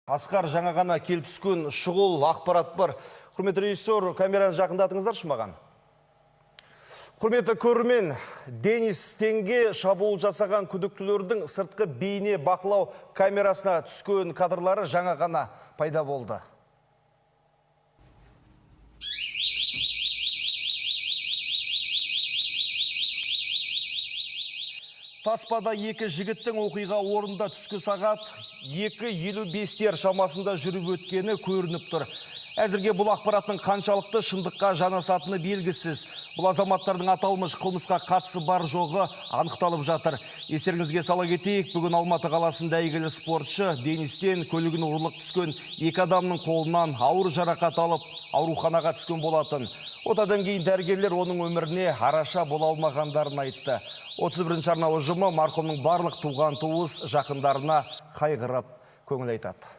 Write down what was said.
Асқар, жаңа ғана келіп түскен шұғыл ақпарат бар. Құрметті режиссер, камераны жақындатыңыздаршы маған. Құрметті көрермен, Денис Тенге шабуыл жасаған күдіктілердің сыртқы бейне бақылау камерасына түскен кадрлары жаңа ғана пайда болды. Таспада екі жігіттің оқиға орнында түскі сағат 2:55 шамасында жүріп өткені көрініп тұр. Әзірге бұл ақпараттың қаншалықты шындыққа жанасатыны белгісіз. Бұл азаматтардың аталмыш қылмысқа қатысы бар жоғы анықталып жатыр. Естеріңізге сала кетейік, бүгін Алматы қаласында әйгілі спортшы Денистен көлігін ұрлық түскен екі адамның қолынан ауыр жарақат алып, ауруханаға түскен болатын. Одан кейін дәрігерлер оның өміріне араша бола алмағандарын айтты. 31-ші арна ұжымы марқұмның барлық туған туыс жақындарына қайғырып көңіл айтады.